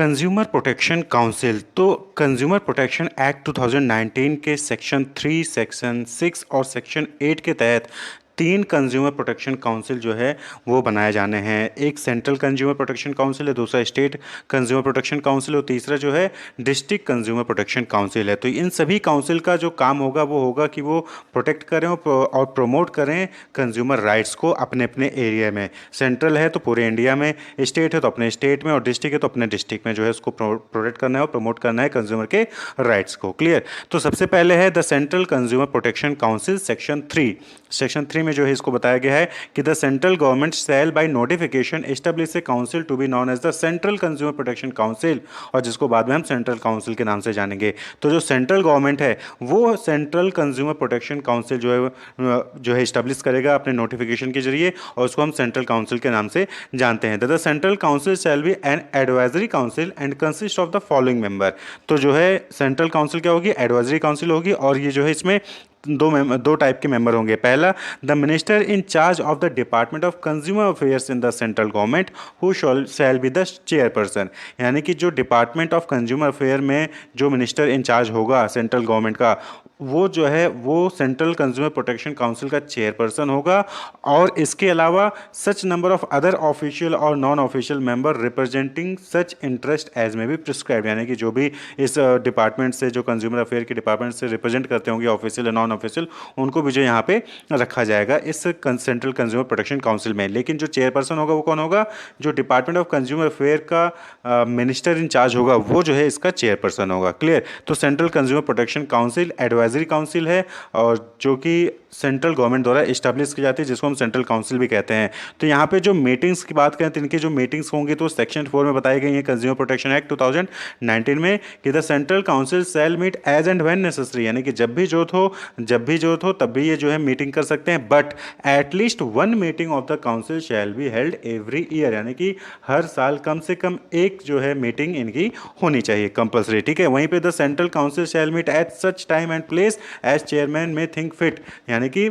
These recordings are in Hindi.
कंज्यूमर प्रोटेक्शन काउंसिल तो कंज्यूमर प्रोटेक्शन एक्ट 2019 के सेक्शन 3, सेक्शन 6 और सेक्शन 8 के तहत तीन कंज्यूमर प्रोटेक्शन काउंसिल जो है वो बनाए जाने हैं। एक सेंट्रल कंज्यूमर प्रोटेक्शन काउंसिल है, दूसरा स्टेट कंज्यूमर प्रोटेक्शन काउंसिल और तीसरा जो है डिस्ट्रिक्ट कंज्यूमर प्रोटेक्शन काउंसिल है। तो इन सभी काउंसिल का जो काम होगा वो होगा कि वो प्रोटेक्ट करें और प्रमोट करें कंज्यूमर राइट्स को अपने अपने एरिया में। सेंट्रल है तो पूरे इंडिया में, स्टेट है तो अपने स्टेट में और डिस्ट्रिक्ट है तो अपने डिस्ट्रिक्ट में जो है उसको प्रोटेक्ट करना है और प्रमोट करना है कंज्यूमर के राइट्स को। क्लियर। तो सबसे पहले है the central consumer protection council section 3। Section 3 में जो है इसको बताया गया है कि the central government shall by notification establish a council to be known as the central consumer protection council, और जिसको बाद में हम सेंट्रल काउंसिल के नाम से जानेंगे। तो जो सेंट्रल गवर्नमेंट है वो सेंट्रल कंज्यूमर प्रोटेक्शन काउंसिल जो है इस्टेब्लिश करेगा अपने नोटिफिकेशन के जरिए, और उसको हम सेंट्रल काउंसिल के नाम से जानते हैं। The central council shall B an advisory council and consist of the following member. तो जो है सेंट्रल काउंसिल क्या होगी, एडवाइजरी काउंसिल होगी, और ये जो है इसमें दो टाइप के मेंबर होंगे। पहला, the minister in charge of the department of consumer affairs in the central government who shall be the chairperson, यानी कि जो डिपार्टमेंट ऑफ कंज्यूमर अफेयर में जो मिनिस्टर इन चार्ज होगा सेंट्रल गवर्नमेंट का, वो जो है वो सेंट्रल कंज्यूमर प्रोटेक्शन काउंसिल का चेयरपर्सन होगा। और इसके अलावा such number of other official और non official member representing such interest as में भी प्रिस्क्राइब, यानी कि जो भी इस डिपार्टमेंट से, जो कंज्यूमर अफेयर के डिपार्टमेंट से रिप्रेजेंट करते होंगे ऑफिशियल या नॉन ऑफिशियल, उनको भी जो यहाँ पे रखा जाएगा इस सेंट्रल कंज्यूमर प्रोटेक्शन काउंसिल में। लेकिन जो चेयरपर्सन होगा वो कौन होगा, जो डिपार्टमेंट ऑफ कंज्यूमर अफेयर का मिनिस्टर इन चार्ज होगा वो जो है इसका चेयरपर्सन होगा। क्लियर। तो central consumer protection council advisory council है और जो कि सेंट्रल गवर्नमेंट द्वारा इस्टेब्लिश की जाती है, जिसको हम सेंट्रल काउंसिल भी कहते हैं। तो यहाँ पे जो मीटिंग्स की बात करें तो इनके जो मीटिंग्स होंगी तो सेक्शन 4 में बताई गई है कंज्यूमर प्रोटेक्शन एक्ट 2019 में कि the central council shall meet as and when necessary, यानी कि जब भी जरूरत हो तब भी ये जो है मीटिंग कर सकते हैं। But at least one meeting of the council shall be held every year, यानी कि हर साल कम से कम एक जो है मीटिंग इनकी होनी चाहिए कंपल्सरी। ठीक है। वहीं पे the central council shall meet at such time and place as chairman may think fit, यानी कि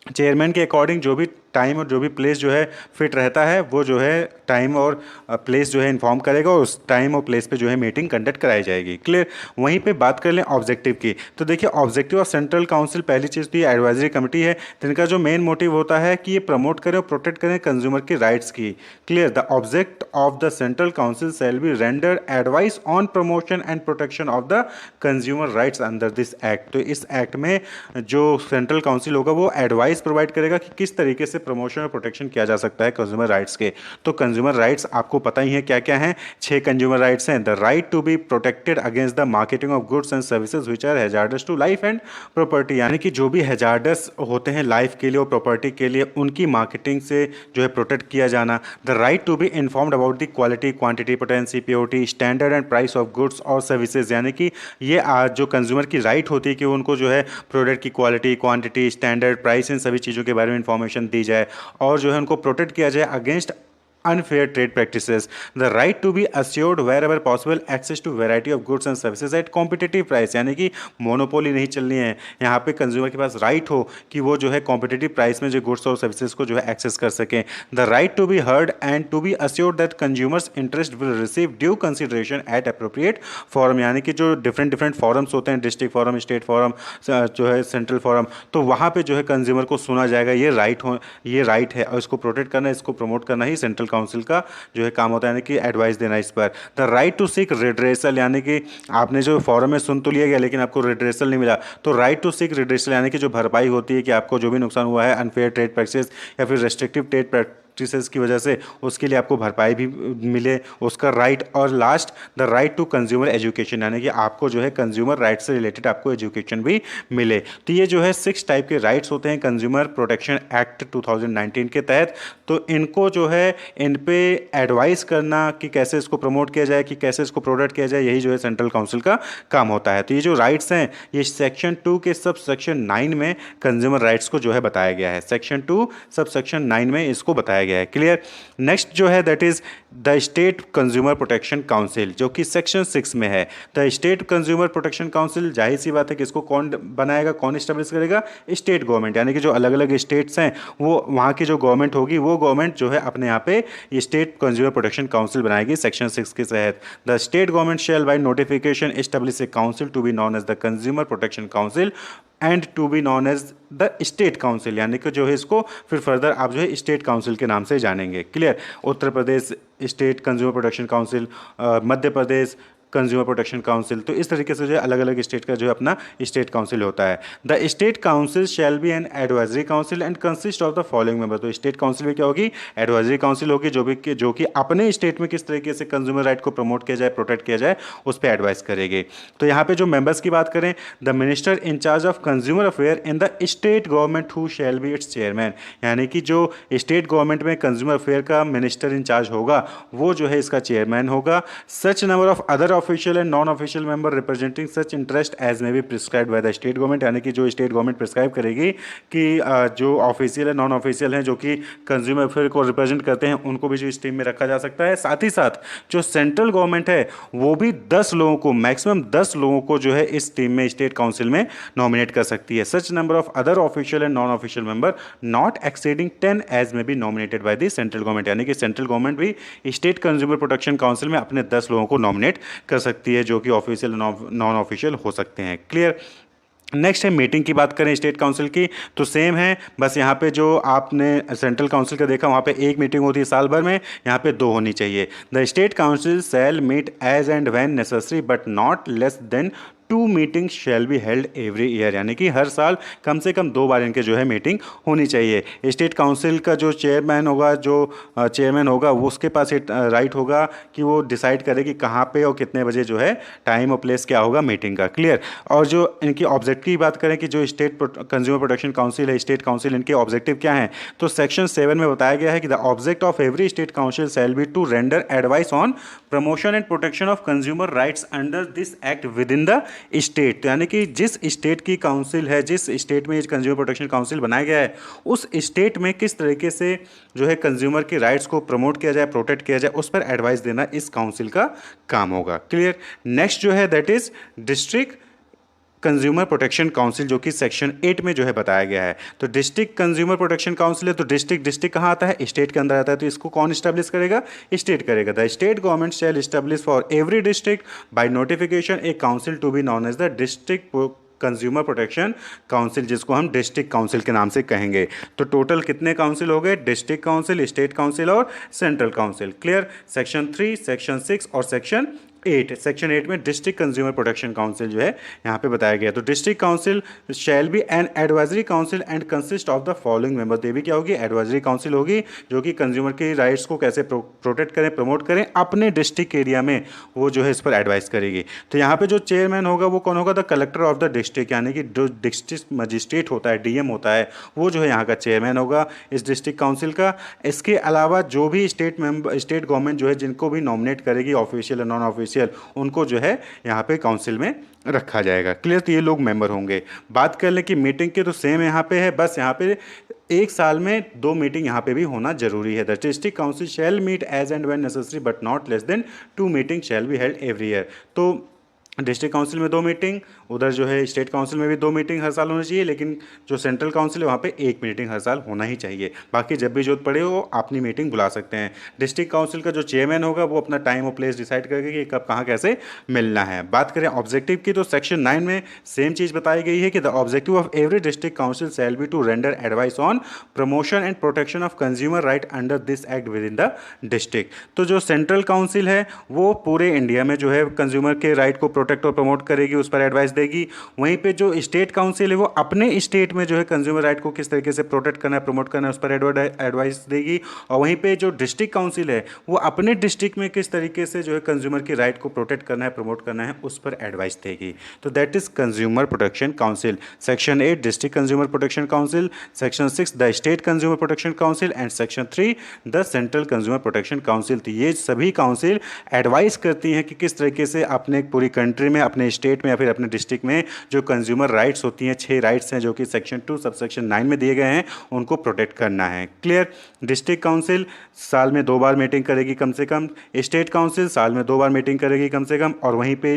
चेयरमैन के अकॉर्डिंग जो भी टाइम और जो भी प्लेस जो है फिट रहता है वो जो है टाइम और प्लेस जो है इन्फॉर्म करेगा और उस टाइम और प्लेस पे जो है मीटिंग कंडक्ट कराई जाएगी। क्लियर। वहीं पे बात कर लें ऑब्जेक्टिव की, तो देखिए ऑब्जेक्टिव ऑफ सेंट्रल काउंसिल, पहली चीज़ तो ये एडवाइजरी कमेटी है, जिनका जो मेन मोटिव होता है कि ये प्रमोट करें और प्रोटेक्ट करें कंज्यूमर के राइट्स की। Clear. The object of the central council shall B render advice on promotion and protection of the consumer rights under this act. तो इस एक्ट में जो सेंट्रल काउंसिल होगा वो एडवाइस प्रोवाइड करेगा कि किस तरीके से प्रमोशन और प्रोटेक्शन किया जा सकता है कंज्यूमर राइट्स के। तो कंज्यूमर राइट्स आपको पता ही है क्या क्या हैं, 6 कंज्यूमर राइट्स हैं। The right to be protected against the marketing of goods and services which are hazardous to life and property, यानी कि जो भी हैजार्डस होते हैं लाइफ के लिए और प्रॉपर्टी के लिए उनकी मार्केटिंग से जो है प्रोटेक्ट किया जाना। The right to be informed about the quality, quantity, potency, purity, standard and price of goods और सर्विसेज, यानी कि ये आज जो कंज्यूमर की राइट होती है कि उनको जो है प्रोडक्ट की क्वालिटी, क्वांटिटी, स्टैंडर्ड, प्राइस, इन सभी चीज़ों के बारे में इंफॉर्मेशन दी जाए और जो है उनको प्रोटेक्ट किया जाए against unfair trade practices. The right to be assured wherever possible access to variety of goods and services at competitive price, यानी कि मोनोपोली नहीं चलनी है, यहाँ पे कंज्यूमर के पास राइट हो कि वो जो है कॉम्पिटिटिव प्राइस में जो गुड्स और सर्विसेज को जो है एक्सेस कर सकें। The right to be heard and to be assured that consumers interest will receive due consideration at appropriate forum, यानी कि जो डिफरेंट फॉरम्स होते हैं, डिस्ट्रिक्ट फॉरम, स्टेट फॉरम, जो है सेंट्रल फॉरम, तो वहाँ पे जो है कंज्यूमर को सुना जाएगा। ये राइट है और इसको प्रोटेक्ट करना, इसको प्रमोट करना ही सेंट्रल काउंसिल का जो है काम होता है, यानी कि एडवाइस देना इस पर। The right to seek redressal, यानी कि आपने जो फॉरम में सुन तो लिया गया लेकिन आपको रिड्रेसल नहीं मिला, तो राइट टू सीक रिड्रेसल, यानी कि जो भरपाई होती है कि आपको जो भी नुकसान हुआ है अनफेयर ट्रेड प्रैक्टिस या फिर रेस्ट्रिक्टिव ट्रेड प्रैक्टिसेस की वजह से, उसके लिए आपको भरपाई भी मिले, उसका राइट। और last, the right to consumer education, यानी कि आपको जो है कंज्यूमर राइट से रिलेटेड आपको एजुकेशन भी मिले। तो ये जो है 6 टाइप के राइट्स होते हैं कंज्यूमर प्रोटेक्शन एक्ट 2019 के तहत। तो इनको जो है इन पे एडवाइस करना कि कैसे इसको प्रमोट किया जाए, कि कैसे इसको प्रोटेक्ट किया जाए, यही जो है सेंट्रल काउंसिल का काम होता है। तो ये जो राइट्स हैं ये सेक्शन 2 के सब सेक्शन 9 में कंज्यूमर राइट्स को जो है बताया गया है। सेक्शन 2 सब सेक्शन 9 में इसको बताया बताया गया है। क्लियर। नेक्स्ट जो है that is the state consumer protection council, जो कि सेक्शन 6 में है। The state consumer protection council, जाहिर सी बात है कि इसको कौन बनाएगा, कौन इस्टेब्लिश करेगा? स्टेट गवर्नमेंट, यानी कि जो अलग अलग स्टेट्स हैं वो वहाँ की जो गवर्नमेंट होगी वो गवर्नमेंट जो है अपने यहाँ पे स्टेट कंज्यूमर प्रोटेक्शन काउंसिल बनाएगी सेक्शन 6 के तहत। The state government shall by notification establish a council to be known as the consumer protection council and to be known as the state council, यानी कि जो है इसको फिर फर्दर आप जो है स्टेट काउंसिल के नाम से जानेंगे। Clear. Uttar Pradesh state consumer protection council, Madhya Pradesh consumer protection council, तो इस तरीके से जो है अलग अलग स्टेट का जो है अपना स्टेट काउंसिल होता है। The state council shall B an advisory council and consist of the following member. तो स्टेट काउंसिल में क्या होगी? एडवाइजरी काउंसिल होगी, जो कि अपने स्टेट में किस तरीके से कंज्यूमर राइट को प्रमोट किया जाए, प्रोटेक्ट किया जाए, उस पर एडवाइस करेगी। तो यहाँ पे जो मेंबर्स की बात करें, the minister in charge of consumer affair in the state government who shall be its chairman, यानी कि जो स्टेट गवर्नमेंट में कंज्यूमर अफेयर का मिनिस्टर इंचार्ज होगा वो जो है इसका चेयरमैन होगा। Such number of other official and non official member representing such interest as may be prescribed by the state government, यानी कि जो स्टेट गवर्नमेंट प्रिस्क्राइब करेगी कि जो ऑफिशियल है नॉन ऑफिशियल हैं जो कि कंज्यूमर अफेयर को रिप्रेजेंट करते हैं उनको भी जो इस टीम में रखा जा सकता है। साथ ही साथ जो सेंट्रल गवर्नमेंट है वो भी 10 लोगों को, मैक्सिमम 10 लोगों को जो है इस टीम में स्टेट काउंसिल में नॉमिनेट कर सकती है। Such number of other official and non official member not exceeding 10 as may be nominated by the central government, यानी कि सेंट्रल गवर्नमेंट भी स्टेट कंज्यूमर प्रोटेक्शन काउंसिल में अपने 10 लोगों को नॉमिनेट कर सकती है जो कि ऑफिशियल नॉन ऑफिशियल हो सकते हैं। क्लियर। नेक्स्ट है मीटिंग की बात करें स्टेट काउंसिल की, तो सेम है, बस यहाँ पे जो आपने सेंट्रल काउंसिल का देखा वहाँ पे एक मीटिंग होती है साल भर में, यहाँ पे 2 होनी चाहिए। The state council shall meet as and when necessary but not less than 2 meeting shall be held every year, यानी कि हर साल कम से कम 2 बार इनके जो है मीटिंग होनी चाहिए। स्टेट काउंसिल का जो चेयरमैन होगा, वो उसके पास राइट होगा कि वो डिसाइड करे कि कहाँ पे और कितने बजे जो है टाइम और प्लेस क्या होगा मीटिंग का। क्लियर। और जो इनकी ऑब्जेक्टिव की बात करें कि जो स्टेट कंज्यूमर प्रोटेक्शन काउंसिल है, स्टेट काउंसिल, इनके ऑब्जेक्टिव क्या हैं, तो सेक्शन 7 में बताया गया है कि the object of every state council shall be to render advice on promotion and protection of consumer rights under this act within the state, यानी कि जिस स्टेट की काउंसिल है, जिस स्टेट में कंज्यूमर प्रोटेक्शन काउंसिल बनाया गया है उस स्टेट में किस तरीके से जो है कंज्यूमर की राइट्स को प्रमोट किया जाए, प्रोटेक्ट किया जाए, उस पर एडवाइस देना इस काउंसिल का काम होगा। क्लियर। नेक्स्ट जो है that is district consumer protection council, जो कि सेक्शन 8 में जो है बताया गया है। तो डिस्ट्रिक्ट कंज्यूमर प्रोटेक्शन काउंसिल है, तो डिस्ट्रिक्ट कहाँ आता है? स्टेट के अंदर आता है, तो इसको कौन इस्टेब्लिश करेगा? स्टेट करेगा। The state government shall establish for every district by notification a council to be known as the district consumer protection council, जिसको हम डिस्ट्रिक्ट काउंसिल के नाम से कहेंगे। तो टोटल कितने काउंसिल हो गए? डिस्ट्रिक्ट काउंसिल, स्टेट काउंसिल और central council. Clear. Section 3, section 6 और सेक्शन 8, सेक्शन 8 में डिस्ट्रिक्ट कंज्यूमर प्रोटेक्शन काउंसिल जो है यहाँ पे बताया गया। तो district council shall B an advisory council and consist of the following member. तो ये भी क्या होगी? एडवाइजरी काउंसिल होगी, जो कि कंज्यूमर की राइट्स को कैसे प्रोटेक्ट करें, प्रमोट करें अपने डिस्ट्रिक्ट एरिया में, वो जो है इस पर एडवाइस करेगी। तो यहाँ पे जो चेयरमैन होगा वो कौन होगा? The collector of the district, यानी कि जो डिस्ट्रिक्ट मजिस्ट्रेट होता है, डीएम होता है, वो जो है यहाँ का चेयरमैन होगा इस डिस्ट्रिक्ट काउंसिल का। इसके अलावा जो भी स्टेट गवर्नमेंट जो है जिनको भी नॉमिनेट करेगी, ऑफिशियल और नॉन ऑफिशियल, उनको जो है यहाँ पे काउंसिल में रखा जाएगा। क्लियर। तो ये लोग मेंबर होंगे। बात कर लें कि मीटिंग के, तो सेम यहाँ पे है, बस यहाँ पे एक साल में 2 मीटिंग यहाँ पे भी होना जरूरी है। The district council shall meet as and when necessary but not less than 2 meeting shall be held every year. तो डिस्ट्रिक्ट काउंसिल में 2 मीटिंग, उधर जो है स्टेट काउंसिल में भी 2 मीटिंग हर साल होनी चाहिए, लेकिन जो सेंट्रल काउंसिल है वहाँ पे 1 मीटिंग हर साल होना ही चाहिए। बाकी जब भी जरूरत पड़े वो अपनी मीटिंग बुला सकते हैं। डिस्ट्रिक्ट काउंसिल का जो चेयरमैन होगा वो अपना टाइम और प्लेस डिसाइड करेगा कि कब कहाँ कैसे मिलना है। बात करें ऑब्जेक्टिव की, तो सेक्शन 9 में सेम चीज़ बताई गई है कि the objective of every district council shall be to render advice on promotion and protection of consumer right under this act within the district. तो जो सेंट्रल काउंसिल है वो पूरे इंडिया में जो है कंज्यूमर के राइट को प्रोटेक्ट और प्रमोट करेगी, उस पर एडवाइस देगी। वहीं पे जो स्टेट काउंसिल है वो अपने स्टेट में जो है कंज्यूमर राइट को किस तरीके से प्रोटेक्ट करना है, प्रमोट करना है, उस पर एडवाइस देगी। और वहीं पे जो डिस्ट्रिक्ट काउंसिल है वो अपने डिस्ट्रिक्ट में किस तरीके से जो है कंज्यूमर की राइट को प्रोटेक्ट करना है, प्रमोट करना है, उस पर एडवाइस देगी। तो that is consumer protection council. Section 8 district consumer protection council, section 6 the state consumer protection council and section 3 the central consumer protection council. तो ये सभी काउंसिल एडवाइस करती हैं कि किस तरीके से अपने पूरी कंट्री में, अपने स्टेट में या फिर अपने डिस्ट्रिक्ट में जो कंज्यूमर राइट्स होती हैं, 6 राइट्स हैं जो कि सेक्शन 2 सबसेक्शन 9 में दिए गए हैं, उनको प्रोटेक्ट करना है। क्लियर। डिस्ट्रिक्ट काउंसिल साल में 2 बार मीटिंग करेगी कम से कम, स्टेट काउंसिल साल में 2 बार मीटिंग करेगी कम से कम, और वहीं पे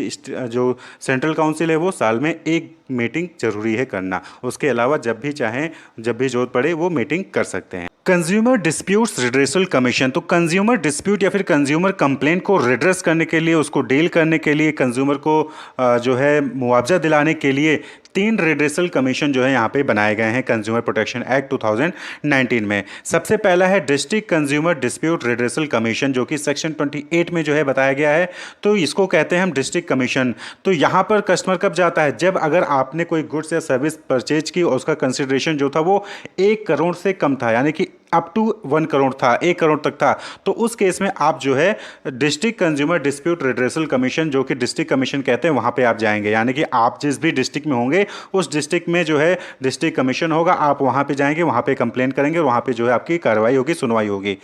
जो सेंट्रल काउंसिल है वो साल में 1 मीटिंग जरूरी है करना। उसके अलावा जब भी चाहें, जब भी जरूरत पड़े वो मीटिंग कर सकते हैं। कंज्यूमर डिस्प्यूट्स रिड्रेसल कमीशन, तो कंज्यूमर डिस्प्यूट या फिर कंज्यूमर कंप्लेंट को रिड्रेस करने के लिए, उसको डील करने के लिए, कंज्यूमर को जो है मुआवजा दिलाने के लिए 3 रिड्रेसल कमीशन जो है यहाँ पे बनाए गए हैं कंज्यूमर प्रोटेक्शन एक्ट 2019 में। सबसे पहला है district consumer dispute redressal commission, जो कि सेक्शन 28 में जो है बताया गया है। तो इसको कहते हैं हम डिस्ट्रिक्ट कमीशन। तो यहाँ पर कस्टमर कब जाता है, जब अगर आपने कोई गुड्स या सर्विस परचेज की और उसका कंसिडरेशन जो था वो 1 करोड़ से कम था, यानी कि अप टू 1 करोड़ था, 1 करोड़ तक था, तो उस केस में आप जो है district consumer dispute redressal commission, जो कि डिस्ट्रिक्ट कमीशन कहते हैं, वहां पे आप जाएंगे। यानी कि आप जिस भी डिस्ट्रिक्ट में होंगे उस डिस्ट्रिक्ट में जो है डिस्ट्रिक्ट कमीशन होगा, आप वहां पे जाएंगे, वहां पे कंप्लेन करेंगे और वहां पे जो है आपकी कार्रवाई होगी, सुनवाई होगी।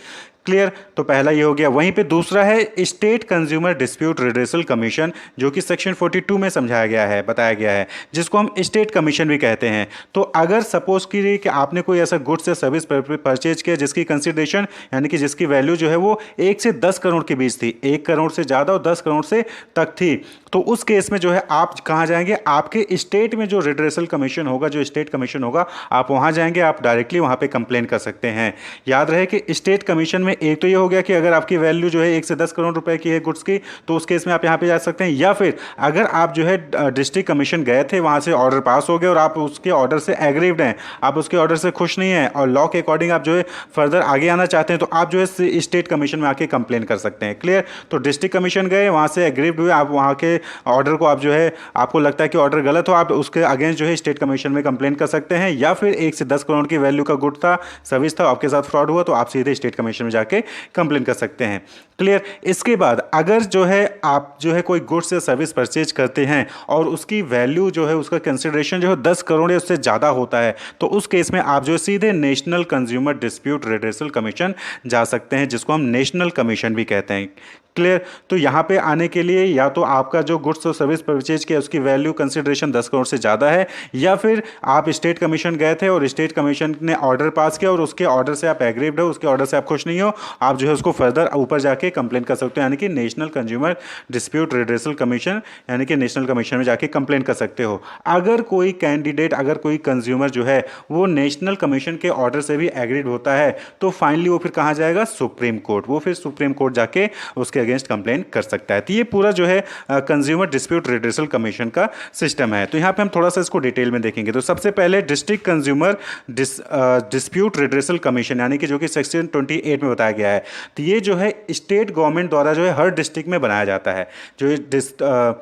क्लियर। तो पहला ये हो गया। वहीं पे दूसरा है state consumer dispute redressal commission, जो कि सेक्शन 42 में समझाया गया है, बताया गया है, जिसको हम स्टेट कमीशन भी कहते हैं। तो अगर सपोज कीजिए कि आपने कोई ऐसा गुड्स या सर्विस परचेज किया जिसकी कंसिडरेशन यानी कि जिसकी वैल्यू जो है वो 1 से 10 करोड़ के बीच थी, 1 करोड़ से ज़्यादा और 10 करोड़ से तक थी, तो उस केस में जो है आप कहाँ जाएंगे, आपके स्टेट में जो रिड्रेसल कमीशन होगा, जो स्टेट कमीशन होगा, आप वहाँ जाएंगे, आप डायरेक्टली वहाँ पे कंप्लेन कर सकते हैं। याद रहे कि स्टेट कमीशन में एक तो ये हो गया कि अगर आपकी वैल्यू जो है 1 से 10 करोड़ रुपए की है गुड्स की, तो उस केस में आप यहाँ पे जा सकते हैं। या फिर अगर आप जो है डिस्ट्रिक्ट कमीशन गए थे, वहाँ से ऑर्डर पास हो गया और आप उसके ऑर्डर से एग्रीव्ड हैं, आप उसके ऑर्डर से खुश नहीं हैं और लॉ के अकॉर्डिंग आप जो है फर्दर आगे आना चाहते हैं, तो आप जो है स्टेट कमीशन में आके कंप्लेन कर सकते हैं। क्लियर। तो डिस्ट्रिक्ट कमीशन गए, वहाँ से एग्रीव्ड हुए, आप वहाँ के ऑर्डर को आप जो है, आपको लगता है कि ऑर्डर गलत हो, आप उसके अगेंस्ट जो है स्टेट कमीशन में कंप्लेन कर सकते हैं। या फिर 1 से 10 करोड़ की वैल्यू का गुड था, सर्विस था, आपके साथ फ्रॉड हुआ, तो आप सीधे स्टेट कमीशन में जाके कंप्लेन कर सकते हैं। क्लियर। इसके बाद अगर जो है आप जो है कोई गुड्स या सर्विस परचेज करते हैं और उसकी वैल्यू जो है, उसका कंसिडरेशन जो है 10 करोड़ या उससे ज़्यादा होता है, तो उस केस में आप जो है सीधे national consumer dispute redressal commission जा सकते हैं, जिसको हम नेशनल कमीशन भी कहते हैं। क्लियर। तो यहाँ पे आने के लिए या तो आपका जो गुड्स और सर्विस परचेज किया उसकी वैल्यू कंसिडरेशन 10 करोड़ से ज़्यादा है, या फिर आप स्टेट कमीशन गए थे और स्टेट कमीशन ने ऑर्डर पास किया और उसके ऑर्डर से आप एग्रीव्ड हो, उसके ऑर्डर से आप खुश नहीं हो, आप जो है उसको फर्दर ऊपर जाके कंप्लेन कर सकते हो, यानी कि national consumer dispute redressal commission, यानी कि नेशनल कमीशन में जाके कंप्लेन कर सकते हो। अगर कोई कैंडिडेट, अगर कोई कंज्यूमर जो है वो नेशनल कमीशन के ऑर्डर से भी एग्रीड होता है, तो फाइनली वो फिर कहाँ जाएगा, सुप्रीम कोर्ट। वो फिर सुप्रीम कोर्ट जाके उसके अगेंस्ट कंप्लेन कर सकता है। तो ये पूरा जो है कंज्यूमर डिस्प्यूट रिड्रेसल कमीशन का सिस्टम है। तो यहाँ पे हम थोड़ा सा इसको डिटेल में देखेंगे। तो सबसे पहले district consumer dispute redressal commission, यानी कि जो कि सेक्शन 28 में बताया गया है। तो ये जो है स्टेट गवर्नमेंट द्वारा जो है हर डिस्ट्रिक्ट में बनाया जाता है। जो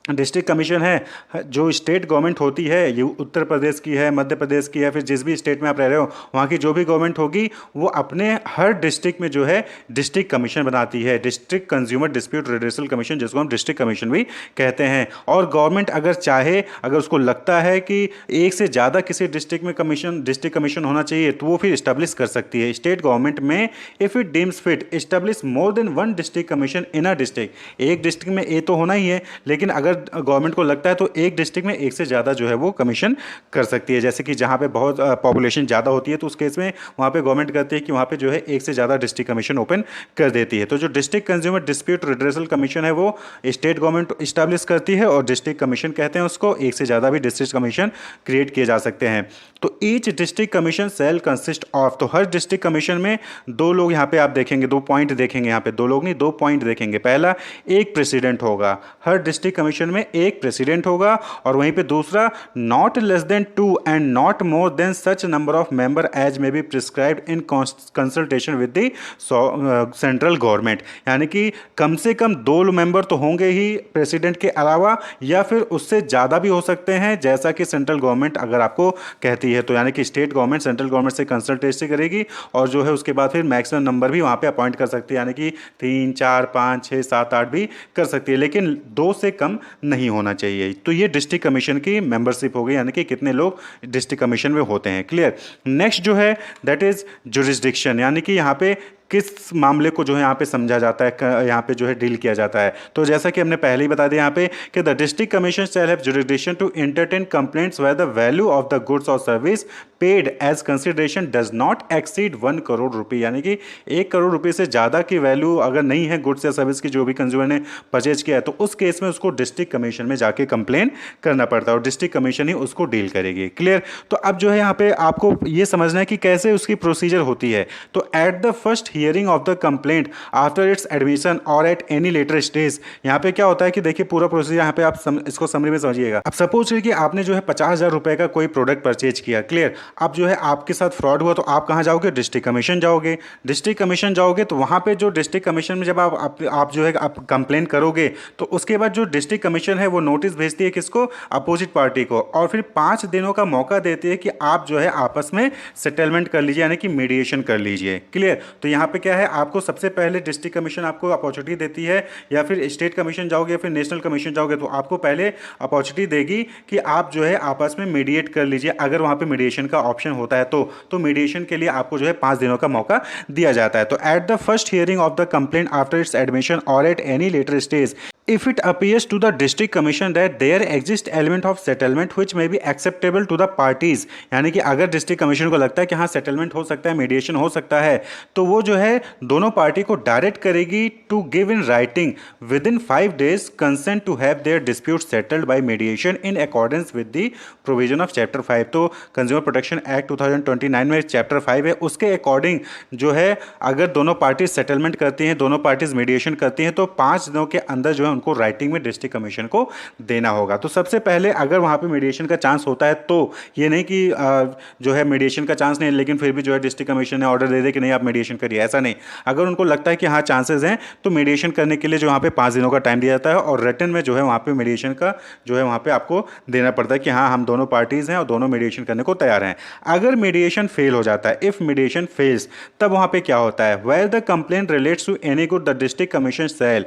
डिस्ट्रिक्ट कमीशन है, जो स्टेट गवर्नमेंट होती है, ये उत्तर प्रदेश की है, मध्य प्रदेश की है, फिर जिस भी स्टेट में आप रह रहे हो वहाँ की जो भी गवर्नमेंट होगी, वो अपने हर डिस्ट्रिक्ट में जो है डिस्ट्रिक्ट कमीशन बनाती है, district consumer dispute redressal commission, जिसको हम डिस्ट्रिक्ट कमीशन भी कहते हैं। और गवर्नमेंट अगर चाहे, अगर उसको लगता है कि एक से ज़्यादा किसी डिस्ट्रिक्ट में डिस्ट्रिक्ट कमीशन होना चाहिए, तो वो फिर इस्टेब्लिश कर सकती है। स्टेट गवर्नमेंट में if it deems fit establish more than 1 district commission in a district. एक डिस्ट्रिक्ट में ए तो होना ही है, लेकिन अगर गवर्नमेंट को लगता है तो एक डिस्ट्रिक्ट में 1 से ज़्यादा जो है वो कमीशन कर सकती है। जैसे कि जहाँ पे बहुत पॉपुलेशन ज़्यादा होती है, तो उस केस में वहाँ पे गवर्नमेंट करती है कि वहाँ पे जो है 1 से ज़्यादा डिस्ट्रिक्ट कमीशन ओपन कर देती है। तो जो district consumer dispute redressal commission है वो स्टेट गवर्नमेंट इस्टेब्लिश करती है, और डिस्ट्रिक्ट कमीशन कहते हैं उसको। 1 से ज़्यादा भी डिस्ट्रिक्ट कमीशन क्रिएट किए जा सकते हैं। तो each district commission shall consist of, तो हर डिस्ट्रिक्ट कमीशन में 2 लोग यहाँ पे आप देखेंगे, 2 पॉइंट देखेंगे, यहाँ पे 2 लोग नहीं 2 पॉइंट देखेंगे। पहला, एक प्रेसिडेंट होगा, हर डिस्ट्रिक्ट कमीशन में एक प्रेसिडेंट होगा, और वहीं पे दूसरा, not less than 2 and not more than such number of member as may be prescribed in consultation with the central government, यानी कि कम से कम 2 मेंबर तो होंगे ही प्रेसिडेंट के अलावा, या फिर उससे ज़्यादा भी हो सकते हैं, जैसा कि सेंट्रल गवर्नमेंट अगर आपको कहती है। तो यानी कि स्टेट गवर्नमेंट सेंट्रल गवर्नमेंट से कंसल्टेशन करेगी, और जो है उसके बाद फिर मैक्सिमम नंबर भी वहाँ पे अपॉइंट कर सकती है, यानी कि 3, 4, 5, 6, 7, 8 भी कर सकती है, लेकिन 2 से कम नहीं होना चाहिए। तो ये डिस्ट्रिक्ट कमीशन की मेंबरशिप हो गई, यानी कि कितने लोग डिस्ट्रिक्ट कमीशन में होते हैं। क्लियर। नेक्स्ट जो है दैट इज जुरिस्डिक्शन, यानी कि यहाँ पे किस मामले को जो है यहाँ पे समझा जाता है, यहाँ पे जो है डील किया जाता है। तो जैसा कि हमने पहले ही बता दिया यहाँ पे कि the district commission shall have jurisdiction to entertain complaints where the value of the goods और service paid as consideration does not exceed 1 crore रुपए, यानी कि 1 करोड़ रुपए से ज़्यादा की वैल्यू अगर नहीं है गुड्स या सर्विस की जो भी कंज्यूमर ने परचेज किया है, तो उस केस में उसको डिस्ट्रिक्ट कमीशन में जाके कंप्लेन करना पड़ता है और डिस्ट्रिक्ट कमीशन ही उसको डील करेगी। क्लियर। तो अब जो है यहाँ पे आपको ये समझना है कि कैसे उसकी प्रोसीजर होती है। तो at the first hearing of the complaint after its admission और एट एनी लेटर स्टेज, यहाँ पे क्या होता है कि देखिए पूरा प्रोसीजर यहाँ पे आप इसको समरी में समझिएगा। अब सपोज करिए कि आपने जो है 50,000 रुपए का कोई प्रोडक्ट परचेज किया। क्लियर। अब जो है आपके साथ फ्रॉड हुआ तो आप कहाँ जाओगे? डिस्ट्रिक्ट कमीशन जाओगे। डिस्ट्रिक्ट कमीशन जाओगे तो वहाँ पे जो डिस्ट्रिक्ट कमीशन में जब आप जो है आप कंप्लेन करोगे तो उसके बाद जो डिस्ट्रिक्ट कमीशन है वो नोटिस भेजती है किसको? अपोजिट पार्टी को, और फिर 5 दिनों का मौका देती है कि आप जो है आपस में सेटलमेंट कर लीजिए, यानी कि मीडिएशन कर लीजिए। क्लियर। तो यहाँ पे क्या है, आपको सबसे पहले डिस्ट्रिक्ट कमीशन आपको अपॉर्चुनिटी देती है, या फिर स्टेट कमीशन जाओगे या फिर नेशनल कमीशन जाओगे तो आपको पहले अपॉर्चुनिटी देगी कि आप जो है आपस में मीडिएट कर लीजिए। अगर वहाँ पे मीडिएशन का ऑप्शन होता है तो मीडिएशन के लिए आपको जो है 5 दिनों का मौका दिया जाता है। तो at the first hearing of the complaint after its admission और at any later stage if it appears to the district commission that there exists element of settlement which may be acceptable to the parties, यानी कि अगर डिस्ट्रिक्ट कमीशन को लगता है कि हाँ सेटलमेंट हो सकता है, मीडिएशन हो सकता है, तो वो जो है दोनों पार्टी को डायरेक्ट करेगी to give in writing within 5 days consent to have their dispute settled by mediation in accordance with the provision of chapter 5। तो कंज्यूमर प्रोटेक्शन एक्ट 2029 में चैप्टर 5 है, उसके अकॉर्डिंग जो है अगर दोनों पार्टीज सेटलमेंट करती हैं, दोनों पार्टीज मीडिएशन करती हैं, तो 5 दिनों के अंदर जो है उनको राइटिंग में डिस्ट्रिक्ट कमीशन को देना होगा। तो सबसे पहले अगर वहां पे मीडिएशन का चांस होता है, तो ये नहीं कि जो है मीडिएशन का चांस नहीं लेकिन फिर भी जो है डिस्ट्रिक्ट कमीशन ने ऑर्डर दे दे कि नहीं आप मीडिएशन करिए, ऐसा नहीं। अगर उनको लगता है कि हाँ चांसेस हैं तो मीडिएशन करने के लिए जो वहाँ पे 5 दिनों का टाइम दिया जाता है और रिटन में जो है वहाँ पे मीडिएशन का जो है वहाँ पे आपको देना पड़ता है कि हाँ हम दोनों पार्टीज हैं और दोनों मीडिएशन करने को तैयार हैं। अगर मीडिएशन फेल हो जाता है, इफ मीडिएशन फेल्स, तब वहाँ पे क्या होता है? Where the complaint relates to any good the district commission shall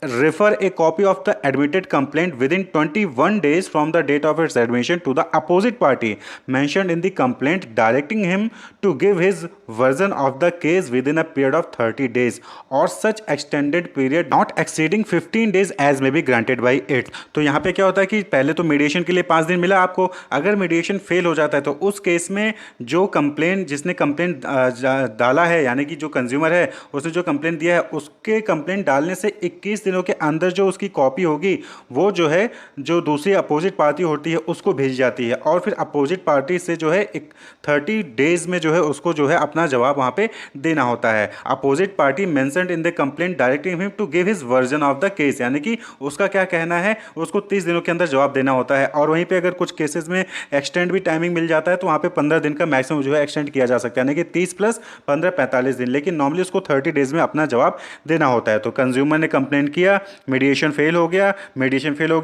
refer a copy of the admitted complaint within 21 days from the date of its admission to the opposite party mentioned in the complaint, directing him to give his version of the case within a period of 30 days or such extended period not exceeding 15 days as may be granted by it। तो यहाँ पे क्या होता है कि पहले तो मीडिएशन के लिए 5 दिन मिला आपको, अगर मीडिएशन फेल हो जाता है तो उस केस में जो कंप्लेन जिसने कंप्लेन डाला है, यानी कि जो कंज्यूमर है उसने जो कंप्लेन दिया है, उसके कंप्लेन डालने से 21 दिनों के अंदर जो उसकी कॉपी होगी वो जो है जो दूसरी अपोजिट पार्टी होती है उसको भेजी जाती है, और फिर अपोजिट पार्टी से जो है 30 डेज में जो है उसको जो है अपना जवाब वहाँ पे देना होता है। Opposite party mentioned in the complaint directing him to give his version of the case, यानी कि उसका क्या कहना है उसको 30 दिनों के अंदर जवाब देना होता है। और वहीं पे अगर कुछ केसेस में एक्सटेंड भी टाइमिंग मिल जाता है तो वहाँ पे 15 दिन का मैक्सिमम जो है एक्सटेंड किया जा सकता है, यानी कि 30 + 15 45 दिन, लेकिन नॉर्मली उसको 30 डेज में अपना जवाब देना होता है। तो कंज्यूमर ने कंप्लेन किया, मीडिएशन फेल हो गया,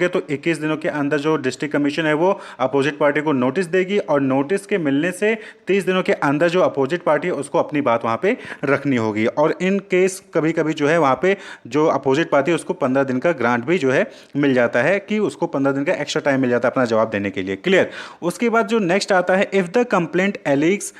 तो 21 दिनों के अंदर जो डिस्ट्रिक्ट कमीशन है वो अपोजिट पार्टी को नोटिस देगी, और नोटिस के मिलने से 30 दिनों के अंदर जो अपोजिट पार्टी है उसको अपनी बात वहां पे रखनी होगी। और इन केस कभी कभी जो है वहां पे जो अपोजिट पार्टी है उसको 15 दिन का ग्रांट भी जो है मिल जाता है, कि उसको 15 दिन का एक्स्ट्रा टाइम मिल जाता है अपना जवाब देने के लिए। क्लियर। उसके बाद जो नेक्स्ट आता है, if the complaint alleges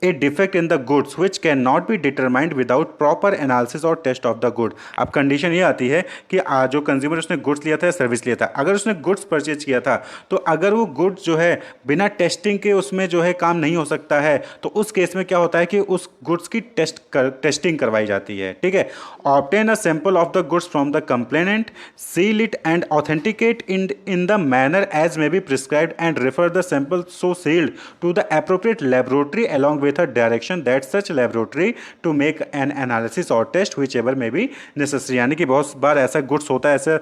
a defect in the goods which can not be determined without proper analysis और टेस्ट ऑफ द गुड। अब कंडीशन ये आती है कि जो कंज्यूमर उसने गुड्स लिया था या सर्विस लिया था, अगर उसने गुड्स परचेज किया था तो अगर वो गुड्स जो है बिना टेस्टिंग के उसमें जो है काम नहीं हो सकता है, तो उस केस में क्या होता है कि उस गुड्स की टेस्टिंग करवाई जाती है। ठीक है। Obtain a sample of the goods from the complainant, seal it and authenticate in the manner as may be prescribed and refer the sample so sealed to the appropriate laboratory along with a direction that such laboratory to make an analysis or test whichever may be necessary। यानी कि बहुत बार ऐसा गुड्स होता है, ऐसा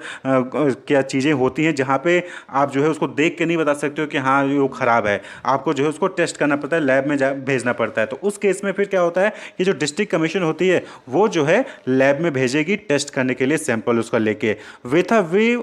क्या चीज़ें होती हैं जहाँ पे आप जो है उसको देख के नहीं बता सकते हो कि हाँ वो ख़राब है, आपको जो है उसको टेस्ट करना पड़ता है, लैब में भेजना पड़ता है। तो उस केस में फिर क्या होता है कि जो डिस्ट्रिक्ट कमीशन होती है वो जो है लैब में भेजेगी टेस्ट करने के लिए सैंपल उसका लेके, with a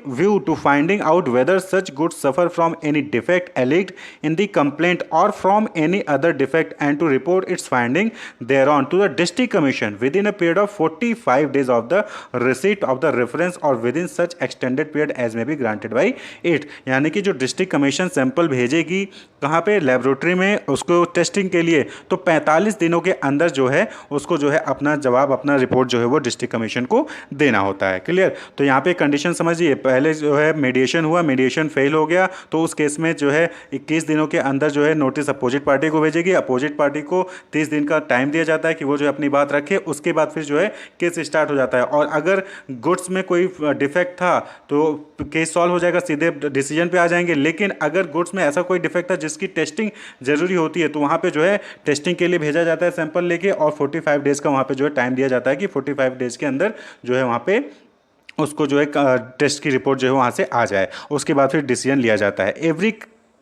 view to finding out whether such goods suffer from any defect alleged in the complaint और from any other defect and to report its finding thereon to the district commission within a period of 45 days of the receipt of the reference or within such extended period as may be granted by it। यानी कि जो डिस्ट्रिक्ट कमीशन सैंपल भेजेगी कहाँ पे, लेबोरेटरी में, उसको टेस्टिंग के लिए, तो 45 दिनों के अंदर जो है उसको जो है अपना जवाब, अपना रिपोर्ट जो है वो डिस्ट्रिक्ट कमीशन को देना होता है। क्लियर। तो यहाँ पे कंडीशन समझिए, पहले जो है मीडिएशन हुआ, मीडिएशन फेल हो गया, तो उस केस में जो है 21 दिनों के अंदर जो है नोटिस अपोजिट पार्टी को भेजेगी। अपोजिट पार्टी को 30 दिन का टाइम दिया जाता है कि वो जो है अपनी बात रखे। उसके बाद फिर जो है केस स्टार्ट हो जाता है, और अगर गुड्स में कोई डिफेक्ट था तो केस सॉल्व हो जाएगा, सीधे डिसीजन पे आ जाएंगे। लेकिन अगर गुड्स में ऐसा कोई डिफेक्ट था जिसकी टेस्टिंग जरूरी होती है, तो वहाँ पे जो है टेस्टिंग के लिए भेजा जाता है सैंपल लेके, और 45 डेज का वहाँ पे जो है टाइम दिया जाता है कि 45 डेज के अंदर जो है वहाँ पे उसको जो है टेस्ट की रिपोर्ट जो है वहाँ से आ जाए। उसके बाद फिर डिसीजन लिया जाता है। Every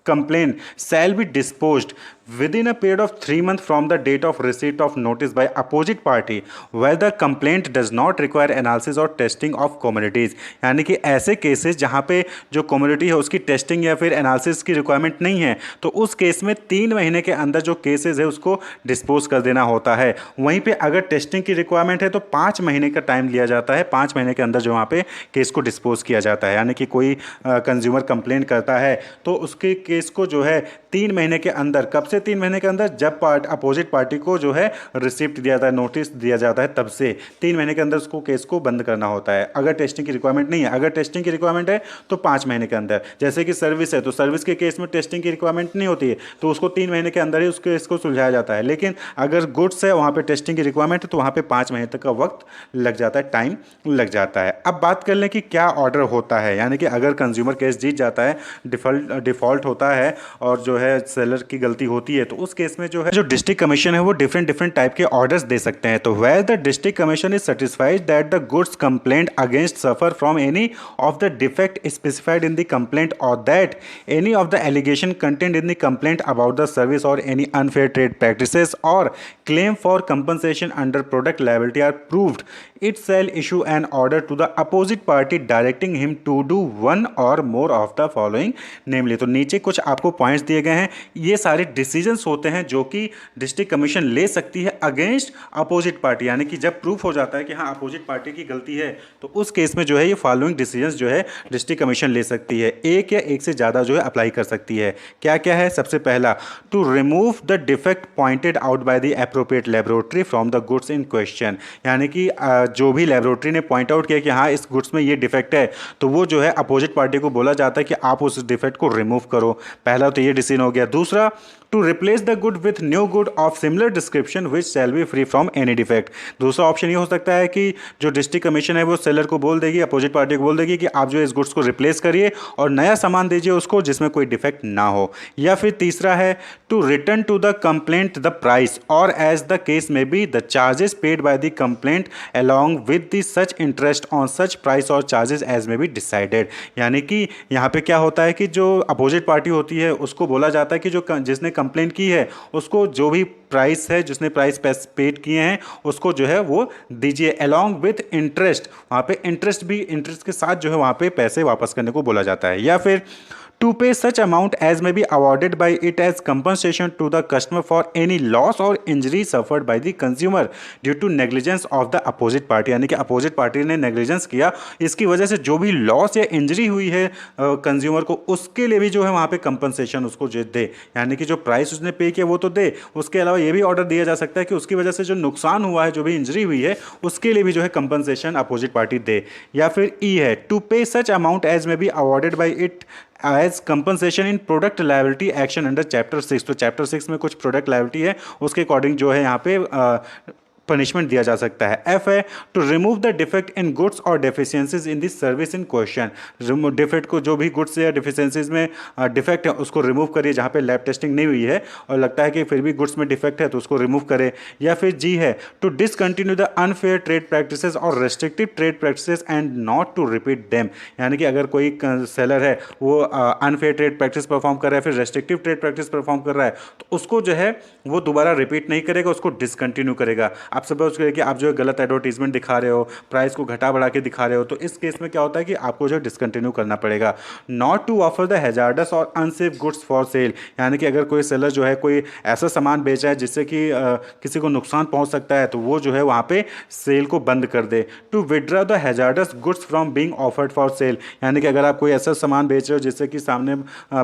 complaint shall be disposed within a period of 3 months from the date of receipt of notice by opposite party where the complaint does not require analysis or testing of communities। यानी कि ऐसे केसेस जहाँ पे जो कम्युनिटी है उसकी टेस्टिंग या फिर एनालिसिस की रिक्वायरमेंट नहीं है, तो उस केस में 3 महीने के अंदर जो केसेस है उसको डिस्पोज कर देना होता है। वहीं पे अगर टेस्टिंग की रिक्वायरमेंट है तो 5 महीने का टाइम लिया जाता है। 5 महीने के अंदर जो वहाँ पे केस को डिस्पोज किया जाता है। यानी कि कोई कंज्यूमर कंप्लेंट करता है तो उसके केस को जो है 3 महीने के अंदर, कब से 3 महीने के अंदर, जब अपोजिट पार्टी को जो है रिसिप्ट दिया जाता है, नोटिस दिया जाता है, तब से 3 महीने के अंदर उसको केस को बंद करना होता है। अगर टेस्टिंग की रिक्वायरमेंट नहीं है, अगर टेस्टिंग की रिक्वायरमेंट है तो 5 महीने के अंदर। जैसे कि सर्विस है तो सर्विस के केस में टेस्टिंग की रिक्वायरमेंट नहीं होती है, तो उसको 3 महीने के अंदर ही उस केस को सुलझाया जाता है। लेकिन अगर गुड्स है वहाँ पर टेस्टिंग की रिक्वायरमेंट है तो वहाँ पर 5 महीने तक का वक्त लग जाता है, टाइम लग जाता है। अब बात कर लें कि क्या ऑर्डर होता है। यानी कि अगर कंज्यूमर केस जीत जाता है, डिफॉल्ट होता है और जो है सेलर की गलती होती है, तो उस केस में जो है जो डिस्ट्रिक्ट कमीशन है वो डिफरेंट टाइप के ऑर्डर्स दे सकते हैं। तो where the district commission is satisfied that the goods complaint against suffer from any of the defect specified in the complaint और that any of the allegation content in the complaint about the service और एनी अनफेयर ट्रेड प्रैक्टिसेस और claim for compensation under product liability are proved, it shall issue an order to the opposite party directing him to do one or more of the following namely। तो नीचे कुछ आपको पॉइंट्स दिए गए हैं, ये सारे डिसीजंस होते हैं जो कि डिस्ट्रिक्ट कमीशन ले सकती है अगेंस्ट अपोजिट पार्टी। यानी कि जब प्रूफ हो जाता है कि हाँ अपोजिट पार्टी की गलती है, तो उस केस में जो है ये फॉलोइंग डिसीजंस जो है डिस्ट्रिक्ट कमीशन ले सकती है। एक या एक से ज़्यादा जो है अप्लाई कर सकती है। क्या क्या है? सबसे पहला, to remove the defect pointed out by the appropriate laboratory from the goods in question. यानी कि जो भी लेबोरेटरी ने पॉइंट आउट किया कि हाँ इस गुड्स में ये डिफेक्ट है, तो वो जो है अपोजिट पार्टी को बोला जाता है कि आप उस डिफेक्ट को रिमूव करो। पहला तो ये डिसीजन हो गया। दूसरा, to replace the good with new good of similar description which shall be free from any defect. दूसरा ऑप्शन ये हो सकता है कि जो डिस्ट्रिक्ट कमीशन है वो सेलर को बोल देगी, अपोजिट पार्टी को बोल देगी कि आप जो इस गुड्स को रिप्लेस करिए और नया सामान दीजिए उसको जिसमें कोई डिफेक्ट ना हो। या फिर तीसरा है, to return to the complaint the price or as the case may be the charges paid by the complaint along with the such interest on such price or charges as may be decided. यानी कि यहाँ पे क्या होता है कि जो अपोजिट पार्टी होती है उसको बोला जाता है कि जो जिसने कंप्लेंट की है उसको जो भी प्राइस है, जिसने प्राइस पेड किए हैं उसको जो है वो दीजिए अलॉन्ग विथ इंटरेस्ट। वहाँ पे इंटरेस्ट के साथ जो है वहाँ पे पैसे वापस करने को बोला जाता है। या फिर to pay such amount as may be awarded by it as compensation to the customer for any loss or injury suffered by the consumer due to negligence of the opposite party। यानी कि अपोजिट पार्टी ने नेग्लिजेंस किया, इसकी वजह से जो भी लॉस या इंजरी हुई है कंज्यूमर को, उसके लिए भी जो है वहाँ पे कंपनसेशन उसको जो दे। यानी कि जो प्राइस उसने पे किया वो तो दे, उसके अलावा ये भी ऑर्डर दिया जा सकता है कि उसकी वजह से जो नुकसान हुआ है, जो भी इंजरी हुई है, उसके लिए भी जो है कंपनसेशन अपोजिट पार्टी दे। या फिर ई है, to pay such amount as may be awarded by it as compensation in product liability action under chapter 6। तो चैप्टर 6 में कुछ प्रोडक्ट लायबिलिटी है, उसके अकॉर्डिंग जो है यहाँ पे पनिशमेंट दिया जा सकता है। एफ है, to remove the defect in goods और deficiencies in this service in question. Defect को, जो भी गुड्स या डिफिशिएंसीज में डिफेक्ट है उसको रिमूव करिए जहाँ पे लैब टेस्टिंग नहीं हुई है और लगता है कि फिर भी गुड्स में डिफेक्ट है तो उसको रिमूव करें। या फिर जी है, to discontinue the unfair trade practices और restrictive trade practices and not to repeat them. यानी कि अगर कोई सेलर है वो अनफेयर ट्रेड प्रैक्टिस परफॉर्म कर रहा है, फिर रेस्ट्रिक्टिव ट्रेड प्रैक्टिस परफॉर्म कर रहा है, तो उसको जो है वो दोबारा रिपीट नहीं करेगा, उसको डिसकंटिन्यू करेगा। आप सपोज करिए कि आप जो है गलत एडवर्टीजमेंट दिखा रहे हो, प्राइस को घटा बढ़ा के दिखा रहे हो, तो इस केस में क्या होता है कि आपको जो है डिसकंटिन्यू करना पड़ेगा। Not to offer the hazardous or unsafe goods for sale, यानी कि अगर कोई सेलर जो है कोई ऐसा सामान बेच रहा है जिससे कि किसी को नुकसान पहुंच सकता है, तो वो जो है वहाँ पे सेल को बंद कर दे। To withdraw the hazardous goods from being offered for sale, यानी कि अगर आप कोई ऐसा सामान बेच रहे हो जिससे कि सामने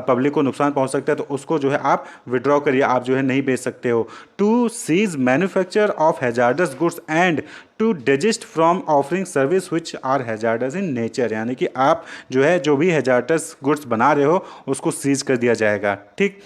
पब्लिक को नुकसान पहुंच सकता है, तो उसको जो है आप विड्रॉ करिए, आप जो है नहीं बेच सकते हो। To cease manufacture of hazardous goods and to desist from offering service which are hazardous in nature, यानी कि आप जो है जो भी हैजार्डस गुड्स बना रहे हो उसको सीज कर दिया जाएगा। ठीक,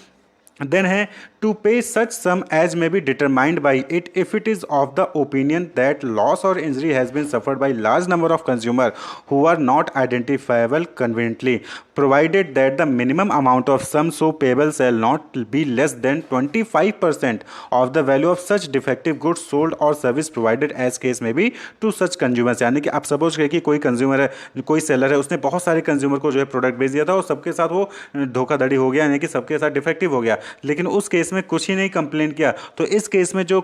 देन है to pay such sum as may be determined by it if it is of the opinion that loss और injury has been suffered by large number of consumer who are not identifiable conveniently, provided that the minimum amount of sum so payable shall not be less than 25% of the value of such defective goods sold और service provided as case may be to such consumers, यानी कि आप सपोज करें कि कोई कंज्यूमर है, कोई सेलर है, उसने बहुत सारे कंज्यूमर को जो है प्रोडक्ट बेच दिया था और सबके साथ वो धोखाधड़ी हो गया, यानी कि सबके साथ डिफेक्टिव हो गया, लेकिन उस केस में कुछ ही नहीं कंप्लेन किया, तो इस केस में जो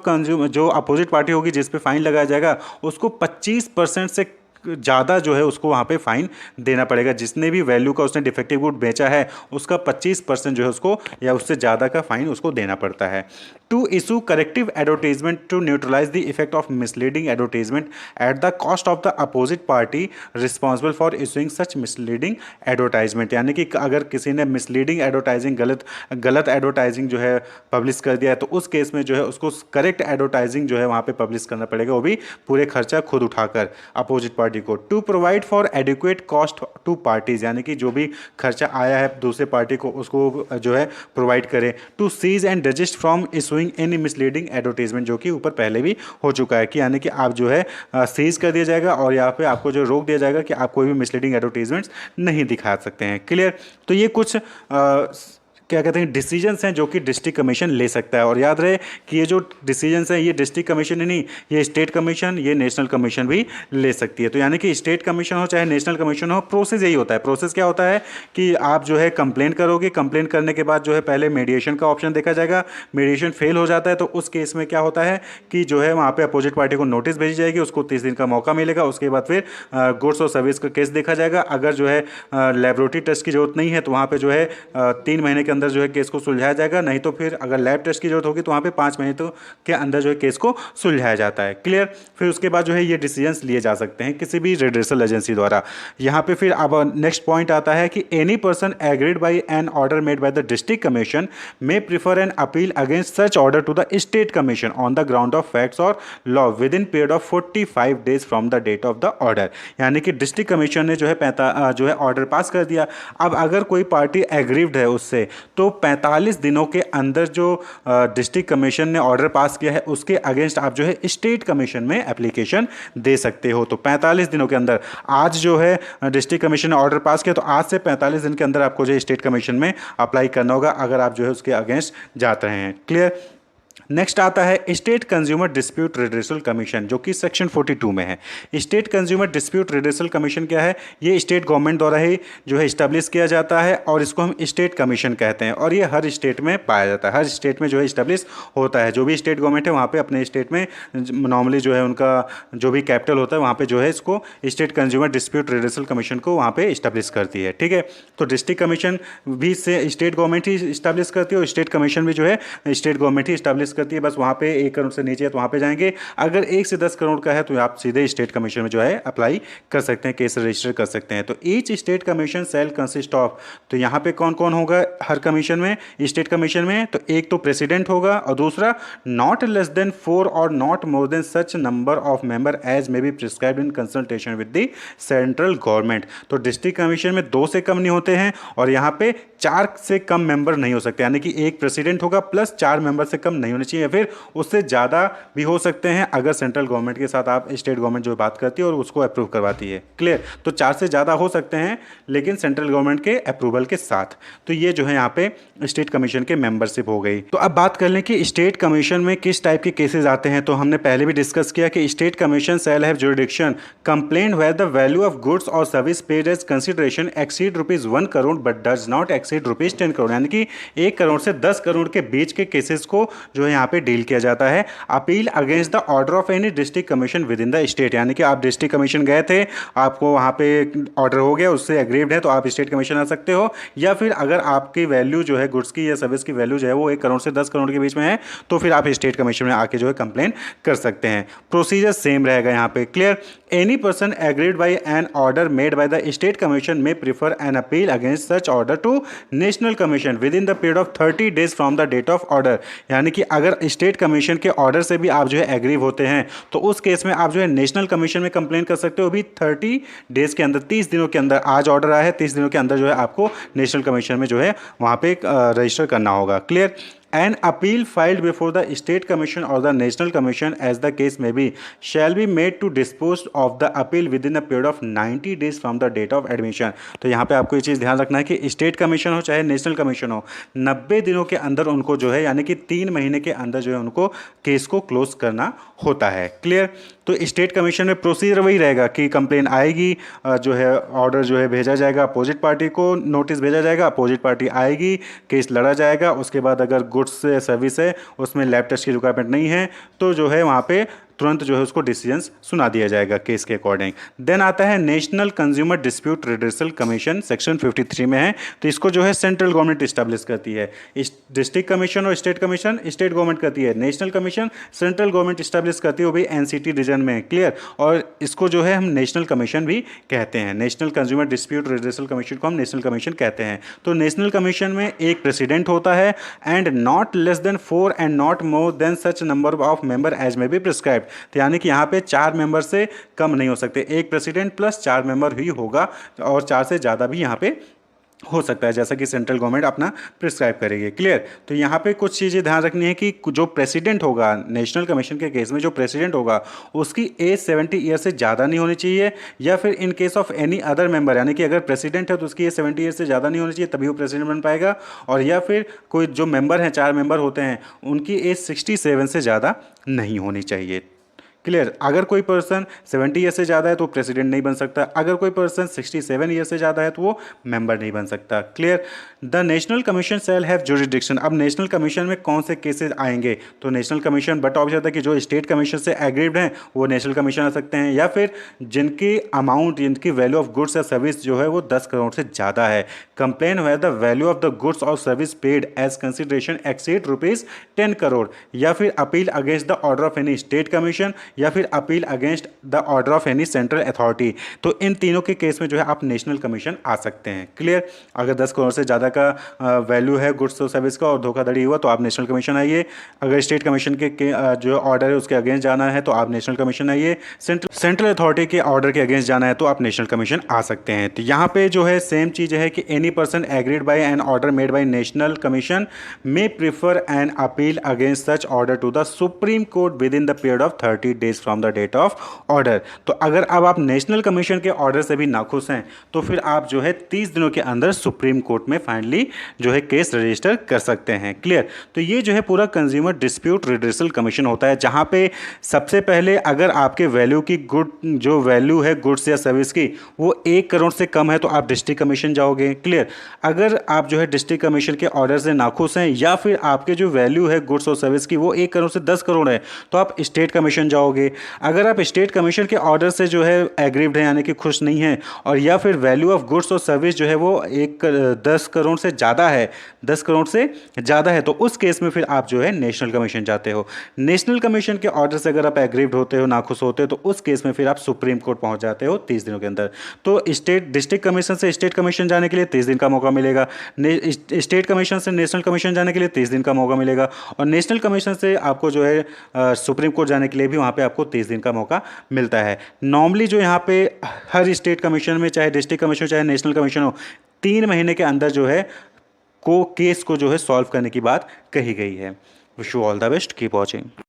अपोजिट पार्टी होगी जिस पे फाइन लगाया जाएगा उसको 25% से ज़्यादा जो है उसको वहाँ पे फाइन देना पड़ेगा। जिसने भी वैल्यू का उसने डिफेक्टिव गुड बेचा है उसका 25% जो है उसको या उससे ज़्यादा का फाइन उसको देना पड़ता है। To issue corrective advertisement to neutralise the effect of misleading advertisement at the cost of the opposite party responsible for issuing such misleading advertisement, यानी कि अगर किसी ने मिसलीडिंग एडवर्टाइजिंग गलत एडवर्टाइजिंग जो है पब्लिश कर दिया है, तो उस केस में जो है उसको करेक्ट एडवर्टाइजिंग जो है वहाँ पे पब्लिश करना पड़ेगा, वो भी पूरे खर्चा खुद उठाकर अपोजिट पार्टी को। To provide for adequate cost to parties, यानी कि जो भी खर्चा आया है दूसरे पार्टी को उसको जो है प्रोवाइड करें। To cease and resist from issuing any misleading advertisement, जो कि ऊपर पहले भी हो चुका है कि यानी कि आप जो है सीज कर दिया जाएगा और यहाँ पे आपको जो रोक दिया जाएगा कि आप कोई भी मिसलीडिंग एडवर्टीजमेंट्स नहीं दिखा सकते हैं। क्लियर, तो ये कुछ क्या कहते हैं डिसीजंस हैं जो कि डिस्ट्रिक्ट कमीशन ले सकता है, और याद रहे कि ये जो डिसीजंस हैं ये डिस्ट्रिक्ट कमीशन ही नहीं, ये स्टेट कमीशन, ये नेशनल कमीशन भी ले सकती है। तो यानी कि स्टेट कमीशन हो चाहे नेशनल कमीशन हो, प्रोसेस यही होता है। प्रोसेस क्या होता है कि आप जो है कंप्लेन करोगे, कंप्लेन करने के बाद जो है पहले मीडिएशन का ऑप्शन देखा जाएगा, मीडिएशन फेल हो जाता है तो उस केस में क्या होता है कि जो है वहाँ पर अपोजिट पार्टी को नोटिस भेजी जाएगी, उसको 30 दिन का मौका मिलेगा, उसके बाद फिर गुड्स और सर्विस का केस देखा जाएगा। अगर जो है लेबोरेटरी टेस्ट की जरूरत नहीं है तो वहाँ पर जो है 3 महीने के अंदर जो है केस को सुलझाया जाएगा, नहीं तो फिर अगर लैब टेस्ट की जरूरत होगी तो वहाँ पे 5 महीने तो के अंदर जो है केस को सुलझाया जाता है। क्लियर, फिर उसके बाद जो है ये डिसीजंस लिए जा सकते हैं किसी भी रिड्रेसल एजेंसी द्वारा। यहाँ पे फिर अब नेक्स्ट पॉइंट आता है कि any person agreed by an order made by the district commission may prefer an appeal against such order to the state commission on the ground of facts और law within period of 45 days from the date of the order, यानी कि डिस्ट्रिक्ट कमीशन ने जो है ऑर्डर पास कर दिया। अब अगर कोई पार्टी एग्रीव्ड है उससे, तो 45 दिनों के अंदर जो डिस्ट्रिक्ट कमीशन ने ऑर्डर पास किया है उसके अगेंस्ट आप जो है स्टेट कमीशन में एप्लीकेशन दे सकते हो। तो 45 दिनों के अंदर, आज जो है डिस्ट्रिक्ट कमीशन ने ऑर्डर पास किया तो आज से 45 दिन के अंदर आपको जो है स्टेट कमीशन में अप्लाई करना होगा अगर आप जो है उसके अगेंस्ट जाते हैं। क्लियर, नेक्स्ट आता है state consumer dispute redressal commission, जो कि सेक्शन 42 में है। State consumer dispute redressal commission क्या है? ये स्टेट गवर्नमेंट द्वारा ही जो है इस्टेब्लिश किया जाता है और इसको हम स्टेट कमीशन कहते हैं, और ये हर स्टेट में पाया जाता है, हर स्टेट में जो है इस्टेब्लिश होता है। जो भी स्टेट गवर्नमेंट है वहाँ पे अपने स्टेट में नॉर्मली जो है उनका जो भी कैपिटल होता है वहाँ पे जो है इसको state consumer dispute redressal commission को वहाँ पे इस्टेब्लिश करती है। ठीक है, तो डिस्ट्रिक्ट कमीशन भी से स्टेट गवर्नमेंट ही इस्टेब्लिश करती है और स्टेट कमीशन भी जो है स्टेट गवर्नमेंट ही इस्टेब्लिश करती है। बस वहाँ पे 1 करोड़ से नीचे है तो वहाँ पे जाएंगे, अगर 1 से 10 करोड़ का है तो आप सीधे स्टेट कमीशन में जो है अप्लाई कर सकते हैं, केस रजिस्टर कर सकते हैं। तो each state commission shall consist of, तो यहाँ पे कौन कौन होगा हर कमीशन में, स्टेट कमीशन में? तो एक तो प्रेसिडेंट होगा और दूसरा नॉट लेस देन 4 और not more than such number of member as may be prescribed in consultation with the central government. तो डिस्ट्रिक्ट कमीशन में 2 से कम नहीं होते हैं और यहाँ पे 4 से कम मेंबर नहीं हो सकते, यानी कि एक प्रेसिडेंट होगा प्लस 4 मेंबर से कम नहीं होने चाहिए, फिर उससे ज़्यादा भी हो सकते हैं अगर सेंट्रल गवर्नमेंट के साथ आप स्टेट गवर्नमेंट जो बात करती है और उसको अप्रूव करवाती है। क्लियर, तो 4 से ज़्यादा हो सकते हैं लेकिन सेंट्रल गवर्नमेंट के अप्रूवल के साथ। तो ये जो है यहाँ पे स्टेट कमीशन के मेंबरशिप हो गई। तो अब बात कर लें कि स्टेट कमीशन में किस टाइप के केसेस आते हैं। तो हमने पहले भी डिस्कस किया कि state commission shall have jurisdiction complain where the value of goods और service paid as consideration exceed ₹1 crore but does not exceed ₹10 crore, यानी कि 1 करोड़ से 10 करोड़ के बीच के केसेस को जो है यहाँ पे डील किया जाता है। Appeal against the order of any district commission within the state, यानी कि आप डिस्ट्रिक्ट कमीशन गए थे, आपको वहाँ पे ऑर्डर हो गया, उससे एग्रीव्ड है, तो आप स्टेट कमीशन आ सकते हो। या फिर अगर आपकी वैल्यू जो है गुड्स की या सर्विस की वैल्यू जो है वो 1 करोड़ से 10 करोड़ के बीच में है, तो फिर आप स्टेट कमीशन में आके जो है कंप्लेन कर सकते हैं। प्रोसीजर सेम रहेगा यहाँ पे। Clear. Any person agreed by an order made by the state commission may prefer an appeal against such order to national commission within the period of 30 days from the date of order, यानी कि अगर स्टेट कमीशन के ऑर्डर से भी आप जो है एग्रीव होते हैं तो उस केस में आप जो है नेशनल कमीशन में कंप्लेन कर सकते हो भी 30 डेज के अंदर, 30 दिनों के अंदर। आज ऑर्डर आया है, 30 दिनों के अंदर जो है आपको नेशनल कमीशन में जो है वहाँ पे रजिस्टर करना होगा। Clear. An appeal filed before the state commission or the national commission, as the case may be, shall be made to dispose of the appeal within a period of 90 days from the date of admission। तो यहाँ पे आपको ये चीज़ ध्यान रखना है कि स्टेट कमीशन हो चाहे नेशनल कमीशन हो, 90 दिनों के अंदर उनको जो है, यानी कि 3 महीने के अंदर जो है उनको केस को क्लोज करना होता है। क्लियर। तो स्टेट कमीशन में प्रोसीजर वही रहेगा कि कंप्लेन आएगी, जो है ऑर्डर जो है भेजा जाएगा, अपोजिट पार्टी को नोटिस भेजा जाएगा, अपोजिट पार्टी आएगी, केस लड़ा जाएगा। उसके बाद अगर गुड्स सर्विस है उसमें लैब टेस्ट की रिक्वायरमेंट नहीं है तो जो है वहाँ पे तुरंत जो है उसको डिसीजन सुना दिया जाएगा केस के अकॉर्डिंग। देन आता है national consumer dispute redressal commission, section 53 में है। तो इसको जो है सेंट्रल गवर्नमेंट इस्टेब्लिश करती है। डिस्ट्रिक्ट कमीशन और स्टेट कमीशन स्टेट गवर्नमेंट करती है, national commission central government establish करती है, वो भी एनसीटी रीजन में। क्लियर। और इसको जो है हम नेशनल कमीशन भी कहते हैं, national consumer dispute redressal commission को हम नेशनल कमीशन कहते हैं। तो नेशनल कमीशन में एक प्रेसिडेंट होता है and not less than 4 and not more than such number of member as may be prescribed. तो यानी कि यहाँ पे 4 मेंबर से कम नहीं हो सकते, एक प्रेसिडेंट प्लस 4 मेंबर ही होगा, और 4 से ज़्यादा भी यहाँ पे हो सकता है, जैसा कि सेंट्रल गवर्नमेंट अपना प्रिस्क्राइब करेगी। क्लियर। तो यहाँ पे कुछ चीज़ें ध्यान रखनी है कि जो प्रेसिडेंट होगा नेशनल कमीशन के केस में, जो प्रेसिडेंट होगा उसकी एज 70 ईयर से ज़्यादा नहीं होनी चाहिए, या फिर in case of any other member, यानी कि अगर प्रेसिडेंट है तो उसकी एज 70 ईयर से ज़्यादा नहीं होनी चाहिए, तभी वो प्रेसिडेंट बन पाएगा। और या फिर कोई जो मेंबर हैं, 4 मेंबर होते हैं, उनकी एज 67 से ज़्यादा नहीं होनी चाहिए। क्लियर। अगर कोई पर्सन 70 ईयर से ज़्यादा है तो प्रेसिडेंट नहीं बन सकता, अगर कोई पर्सन 67 ईयर से ज़्यादा है तो वो मेंबर नहीं बन सकता। Clear. The national commission shall have jurisdiction. अब नेशनल कमीशन में कौन से केसेस आएंगे, तो नेशनल कमीशन बट ऑब्जेक्ट है कि जो स्टेट कमीशन से एग्रीव्ड हैं वो नेशनल कमीशन आ सकते हैं, या फिर जिनकी अमाउंट, जिनकी वैल्यू ऑफ गुड्स या सर्विस जो है वो 10 करोड़ से ज़्यादा है। Complain where the value of the goods और service paid as consideration exceed ₹10 crore, या फिर appeal against the order of any state commission, या फिर appeal against the order of any central authority. तो इन तीनों के केस में जो है आप नेशनल कमीशन आ सकते हैं। क्लियर। अगर 10 करोड़ से ज़्यादा का वैल्यू है गुड्स और सर्विस का और धोखाधड़ी हुआ तो आप नेशनल कमीशन आइए। अगर स्टेट कमीशन के जो ऑर्डर है उसके अगेंस्ट जाना है तो आप नेशनल कमीशन आइए। सेंट्रल अथॉरिटी के ऑर्डर के अगेंस्ट जाना है तो आप नेशनल कमीशन आ सकते हैं। तो यहाँ पे जो है सेम चीज़ है कि any person agreed by an order made by national commission may prefer an appeal against such order to the Supreme Court within the period of 30 days from the date of order. तो अगर अब आप नेशनल कमीशन के ऑर्डर से भी नाखुश हैं तो फिर आप जो है 30 दिनों के अंदर सुप्रीम कोर्ट में फाइनली जो है केस रजिस्टर कर सकते हैं। क्लियर। तो ये जो है पूरा कंज्यूमर डिस्प्यूट रिड्रेसल कमीशन होता है, जहां पे सबसे पहले अगर आपके वैल्यू की जो वैल्यू है गुड्स या सर्विस की वो 1 करोड़ से कम है तो आप डिस्ट्रिक्ट कमीशन जाओगे। क्लियर। अगर आप जो है डिस्ट्रिक्ट कमीशन के ऑर्डर से नाखुश हैं या फिर आपके जो वैल्यू है गुड्स और सर्विस की वो 1 करोड़ से 10 करोड़ है तो आप स्टेट कमीशन जाओगे। अगर आप स्टेट कमीशन के ऑर्डर से जो है एग्रीव्ड है यानी कि खुश नहीं है, और या फिर वैल्यू ऑफ गुड्स और सर्विस जो है वो 10 करोड़ से ज़्यादा है, 10 करोड़ से ज़्यादा है, तो उस केस में फिर आप जो है नेशनल कमीशन जाते हो। नेशनल कमीशन के ऑर्डर से अगर आप एग्रीव्ड होते हो, नाखुश होते हो, तो उस केस में फिर आप सुप्रीम कोर्ट पहुंच जाते हो 30 दिनों के अंदर। तो डिस्ट्रिक्ट कमीशन से स्टेट कमीशन जाने के लिए 30 दिन का मौका मिलेगा, स्टेट कमीशन से नेशनल कमीशन जाने के लिए 30 दिन का मौका मिलेगा, और नेशनल कमीशन से आपको जो है सुप्रीम कोर्ट जाने के लिए भी वहाँ पे आपको 30 दिन का मौका मिलता है। नॉर्मली जो यहाँ पे हर स्टेट कमीशन में, चाहे डिस्ट्रिक्ट कमीशन चाहे नेशनल कमीशन हो, 3 महीने के अंदर जो है केस को जो है सॉल्व करने की बात कही गई है। Wish you all the best, keep watching.